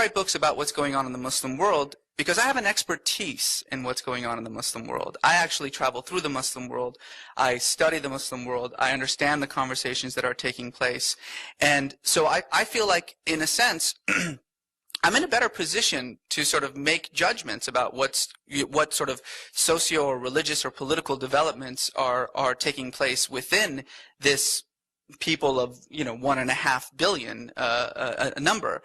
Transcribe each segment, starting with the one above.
write books about what's going on in the Muslim world because I have an expertise in what's going on in the Muslim world. I actually travel through the Muslim world. I study the Muslim world. I understand the conversations that are taking place. And so I feel like, in a sense, I'm in a better position to sort of make judgments about what sort of socio or religious or political developments are taking place within this people of 1.5 billion a number.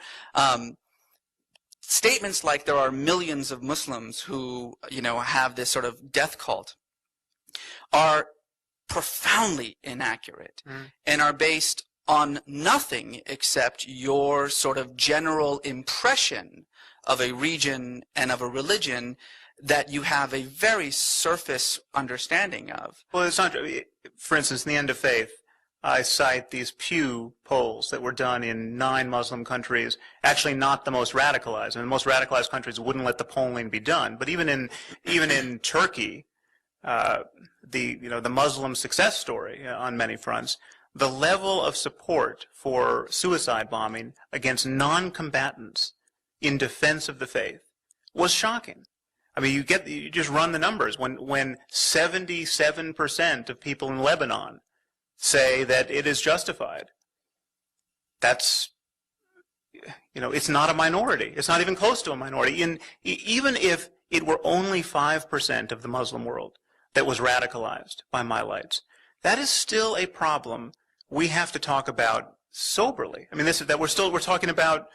Statements like there are millions of Muslims who have this sort of death cult are profoundly inaccurate and are based on nothing except your sort of general impression of a region and of a religion that you have a very surface understanding of. Well, it's not. For instance, in the End of Faith, I cite these Pew polls that were done in 9 Muslim countries, actually not the most radicalized. And the most radicalized countries wouldn't let the polling be done. But even in Turkey, the Muslim success story on many fronts, the level of support for suicide bombing against non-combatants in defense of the faith was shocking. I mean, you just run the numbers. When 77% of people in Lebanon say that it is justified, that's, it's not a minority. It's not even close to a minority. Even if it were only 5% of the Muslim world that was radicalized by my lights, that is still a problem we have to talk about soberly. I mean, we're talking about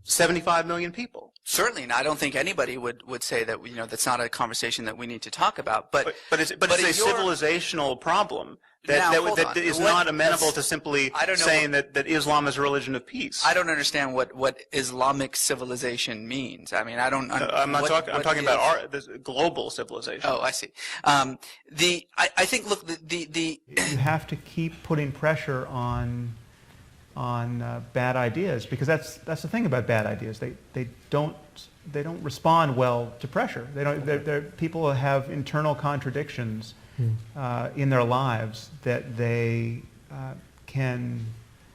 75 million people. Certainly, and I don't think anybody would say that that's not a conversation that we need to talk about. But it's a civilizational problem that is not amenable to simply saying that Islam is a religion of peace. I don't understand what Islamic civilization means. I mean, I don't. I'm talking about this global civilization. Oh, I see. I think, look, you have to keep putting pressure on bad ideas, because that's the thing about bad ideas. They don't respond well to pressure. People have internal contradictions in their lives that they can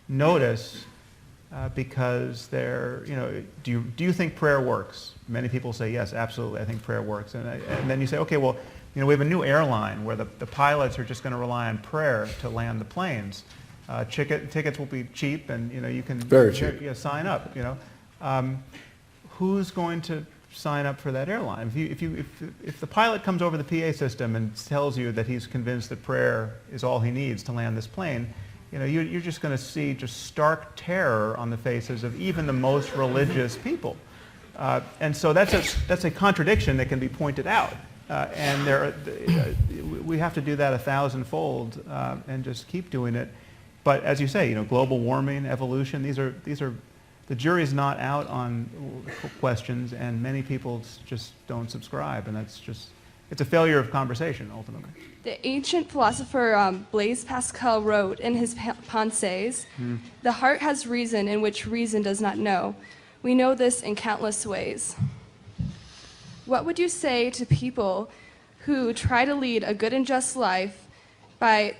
notice because they're do you think prayer works? Many people say yes, absolutely, I think prayer works. And then you say, okay, well, we have a new airline where the pilots are just going to rely on prayer to land the planes. Tickets will be cheap, and you can sign up. Who's going to sign up for that airline? If the pilot comes over the PA system and tells you that he's convinced that prayer is all he needs to land this plane, you're just going to see just stark terror on the faces of even the most religious people, and so that's a contradiction that can be pointed out, and we have to do that 1,000-fold and just keep doing it. But as you say, global warming, evolution, these are the jury's not out on questions, and many people just don't subscribe, and it's a failure of conversation ultimately. The ancient philosopher Blaise Pascal wrote in his Pensées, "The heart has reason in which reason does not know. We know this in countless ways." What would you say to people who try to lead a good and just life by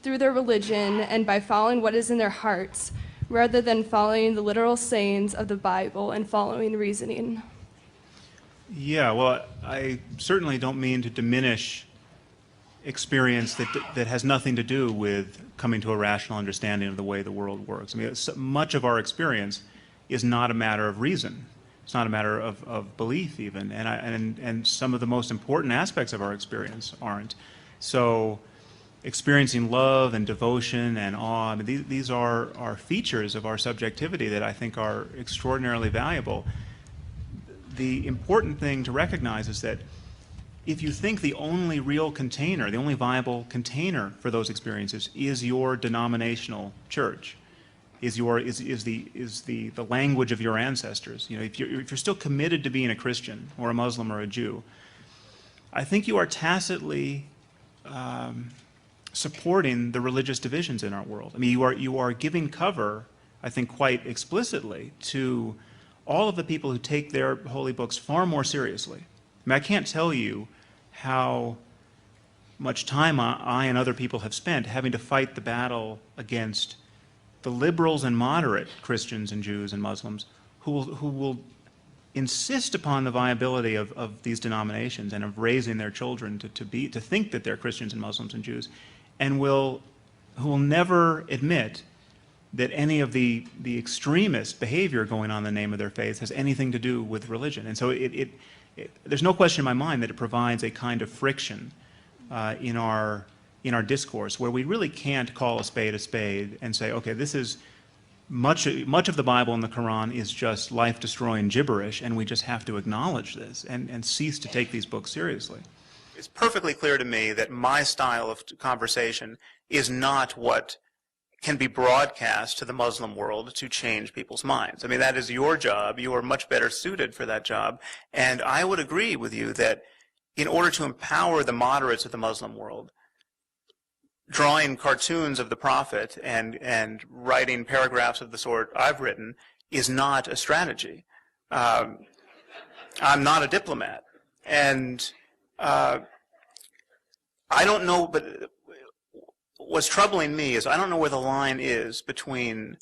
through their religion and by following what is in their hearts, rather than following the literal sayings of the Bible and following reasoning? Yeah, well, I certainly don't mean to diminish experience that has nothing to do with coming to a rational understanding of the way the world works. I mean, much of our experience is not a matter of reason. It's not a matter of belief even, and some of the most important aspects of our experience aren't. So experiencing love and devotion and awe, I mean, these are features of our subjectivity that I think are extraordinarily valuable. The important thing to recognize is that if you think the only real container, the only viable container for those experiences is your denominational church, is the language of your ancestors, if you're still committed to being a Christian or a Muslim or a Jew, I think you are tacitly supporting the religious divisions in our world. I mean, you are giving cover, I think, quite explicitly to all of the people who take their holy books far more seriously. I mean, I can't tell you how much time I and other people have spent having to fight the battle against the liberals and moderate Christians and Jews and Muslims who will insist upon the viability of these denominations and of raising their children to think that they're Christians and Muslims and Jews, and who will never admit that any of the extremist behavior going on in the name of their faith has anything to do with religion. And so there's no question in my mind that it provides a kind of friction in our discourse where we really can't call a spade and say, okay, this is much of the Bible and the Quran is just life-destroying gibberish, and we just have to acknowledge this and cease to take these books seriously. It's perfectly clear to me that my style of conversation is not what can be broadcast to the Muslim world to change people's minds. I mean, that is your job. You are much better suited for that job. And I would agree with you that in order to empower the moderates of the Muslim world, drawing cartoons of the Prophet and writing paragraphs of the sort I've written is not a strategy. I'm not a diplomat. And I don't know, but what's troubling me is I don't know where the line is between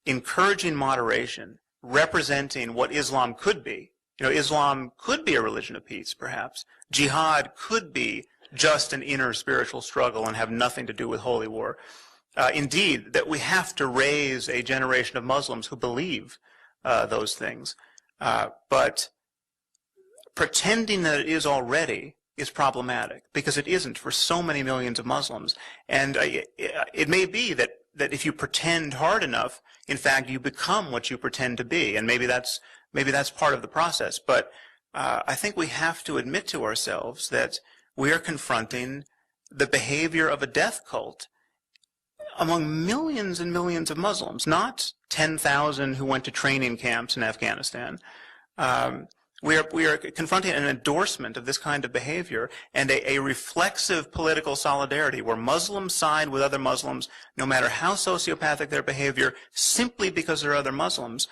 encouraging moderation, representing what Islam could be. You know, Islam could be a religion of peace, perhaps. Jihad could be just an inner spiritual struggle and have nothing to do with holy war. Indeed, that we have to raise a generation of Muslims who believe those things. But pretending that it is already is problematic, because it isn't for so many millions of Muslims. And it may be that if you pretend hard enough, in fact, you become what you pretend to be. And maybe that's part of the process. But I think we have to admit to ourselves that we are confronting the behavior of a death cult among millions and millions of Muslims, not 10,000 who went to training camps in Afghanistan. We are confronting an endorsement of this kind of behavior and a reflexive political solidarity where Muslims side with other Muslims, no matter how sociopathic their behavior, simply because they're other Muslims.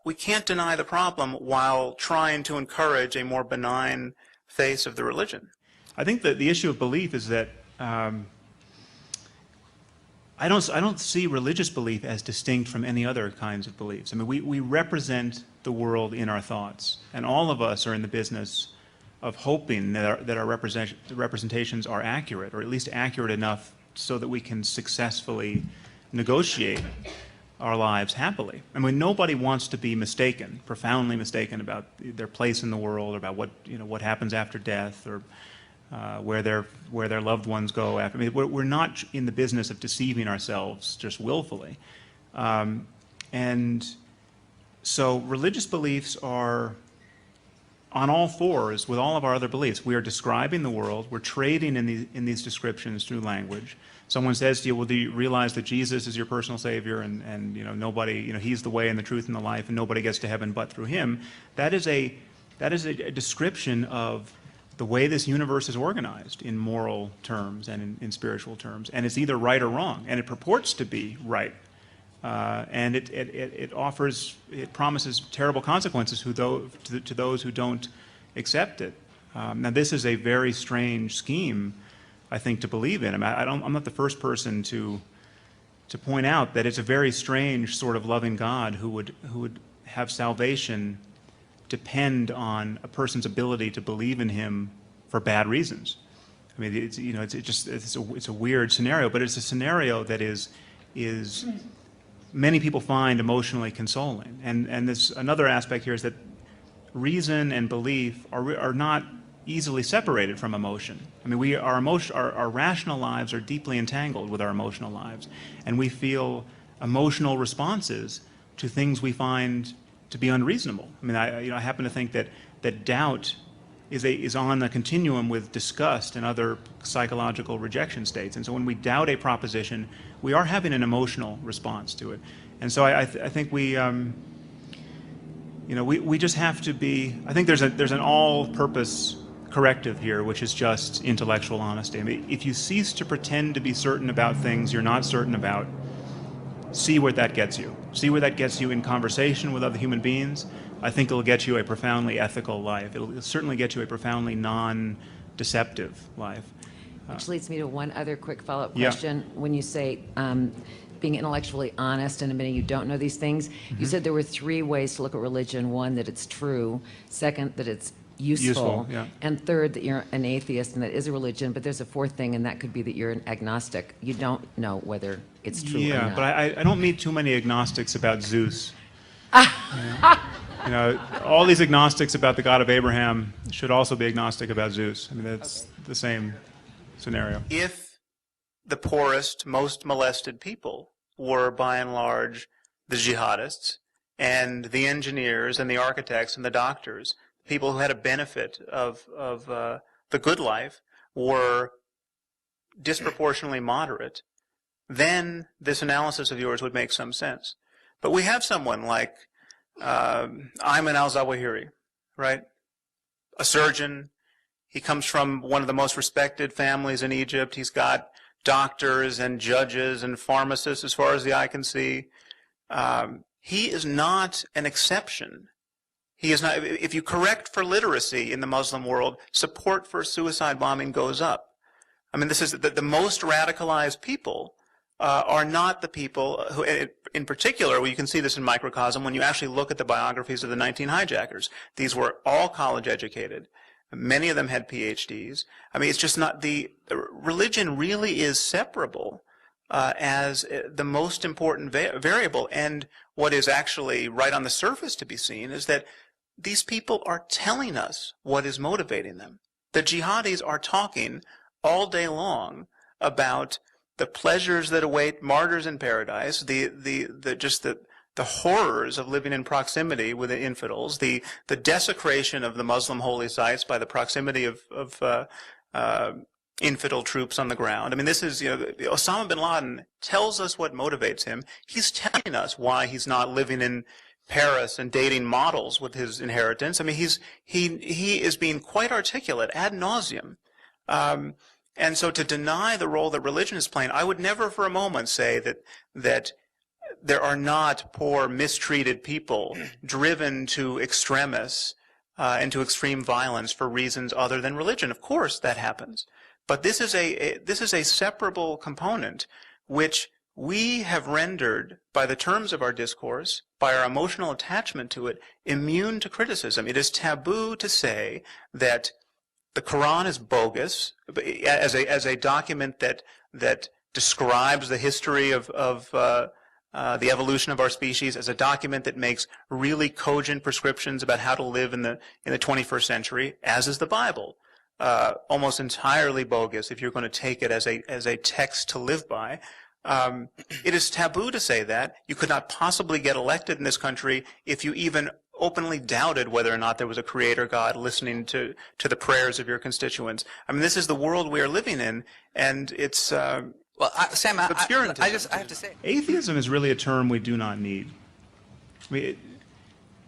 We can't deny the problem while trying to encourage a more benign face of the religion. I think that the issue of belief is that I don't see religious belief as distinct from any other kinds of beliefs. I mean, we represent the world in our thoughts, and all of us are in the business of hoping that our representations are accurate, or at least accurate enough so that we can successfully negotiate our lives happily. I mean, nobody wants to be mistaken, profoundly mistaken about their place in the world, or about what happens after death, or where their loved ones go after. I mean, we're not in the business of deceiving ourselves just willfully. And so religious beliefs are on all fours with all of our other beliefs. We are describing the world. We're trading in these descriptions through language. Someone says to you, well, do you realize that Jesus is your personal Savior, and nobody, He's the way and the truth and the life, and nobody gets to heaven but through Him? That is a description of the way this universe is organized in moral terms and in spiritual terms, and it's either right or wrong, and it purports to be right, and it promises terrible consequences to those who don't accept it. Now, this is a very strange scheme, I think, to believe in. I mean, I'm not the first person to point out that it's a very strange sort of loving God who would have salvation depend on a person's ability to believe in Him for bad reasons. I mean, it's a weird scenario, but it's a scenario that is many people find emotionally consoling. And this another aspect here is that reason and belief are not easily separated from emotion. I mean, our rational lives are deeply entangled with our emotional lives, and we feel emotional responses to things we find to be unreasonable. I mean, I happen to think that doubt is on a continuum with disgust and other psychological rejection states. And so when we doubt a proposition, we are having an emotional response to it. And so I think we just have to be. I think there's an all-purpose corrective here, which is just intellectual honesty. I mean, if you cease to pretend to be certain about things you're not certain about, see where that gets you. See where that gets you in conversation with other human beings. I think it'll get you a profoundly ethical life. It'll certainly get you a profoundly non-deceptive life. Which leads me to one other quick follow-up Yeah. question. When you say being intellectually honest and admitting you don't know these things. You said there were 3 ways to look at religion. 1, that it's true. 2nd, that it's useful. Yeah. And 3rd, that you're an atheist and that is a religion. But there's a 4th thing, and that could be that you're an agnostic. You don't know whether it's true or Yeah, not. but I don't meet too many agnostics about Zeus. You know, all these agnostics about the God of Abraham should also be agnostic about Zeus. I mean, that's the same scenario. If the poorest, most molested people were, by and large, the jihadists, and the engineers and the architects and the doctors, people who had a benefit of the good life, were disproportionately moderate, then this analysis of yours would make some sense. But we have someone like Ayman al-Zawahiri, right? A surgeon. He comes from one of the most respected families in Egypt. He's got doctors and judges and pharmacists as far as the eye can see. He is not an exception. He is not. If you correct for literacy in the Muslim world, support for suicide bombing goes up. I mean, this is the most radicalized people are not the people who, in particular, well, you can see this in microcosm when you actually look at the biographies of the 19 hijackers. These were all college educated. Many of them had PhDs. I mean, it's just not religion really is separable as the most important variable. And what is actually right on the surface to be seen is that these people are telling us what is motivating them. The jihadis are talking all day long about the pleasures that await martyrs in paradise, the horrors of living in proximity with the infidels, the desecration of the Muslim holy sites by the proximity of infidel troops on the ground. I mean, this is, Osama bin Laden tells us what motivates him. He's telling us why he's not living in Paris and dating models with his inheritance. I mean, he is being quite articulate ad nauseum. And so to deny the role that religion is playing, I would never for a moment say that there are not poor, mistreated people driven to extremis and to extreme violence for reasons other than religion. Of course, that happens. But this is a separable component which we have rendered, by the terms of our discourse, by our emotional attachment to it, immune to criticism. It is taboo to say that the Quran is bogus as a document that describes the history of the evolution of our species, as a document that makes really cogent prescriptions about how to live in the 21st century, as is the Bible. Almost entirely bogus if you're going to take it as a text to live by. It is taboo to say that. You could not possibly get elected in this country if you even openly doubted whether or not there was a creator God listening to the prayers of your constituents. I mean, this is the world we are living in, and it's Well, Sam, I have to say, Atheism is really a term we do not need. I mean,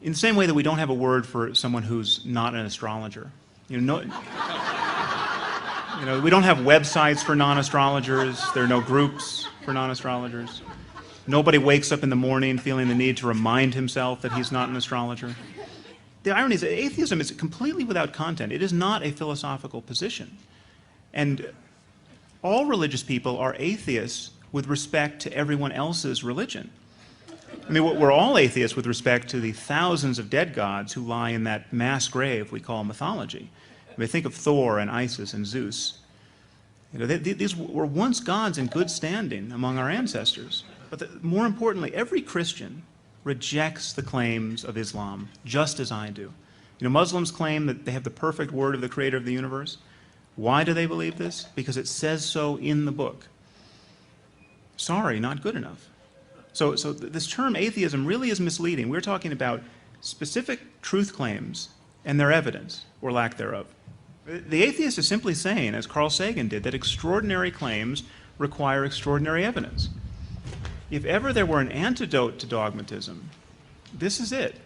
in the same way that we don't have a word for someone who's not an astrologer. We don't have websites for non-astrologers. There are no groups for non-astrologers. Nobody wakes up in the morning feeling the need to remind himself that he's not an astrologer. The irony is that atheism is completely without content. It is not a philosophical position. And all religious people are atheists with respect to everyone else's religion. I mean, we're all atheists with respect to the thousands of dead gods who lie in that mass grave we call mythology. I mean, think of Thor and Isis and Zeus. These were once gods in good standing among our ancestors. But more importantly, every Christian rejects the claims of Islam, just as I do. Muslims claim that they have the perfect word of the creator of the universe. Why do they believe this? Because it says so in the book. Sorry, not good enough. So this term atheism really is misleading. We're talking about specific truth claims and their evidence, or lack thereof. The atheist is simply saying, as Carl Sagan did, that extraordinary claims require extraordinary evidence. If ever there were an antidote to dogmatism, this is it.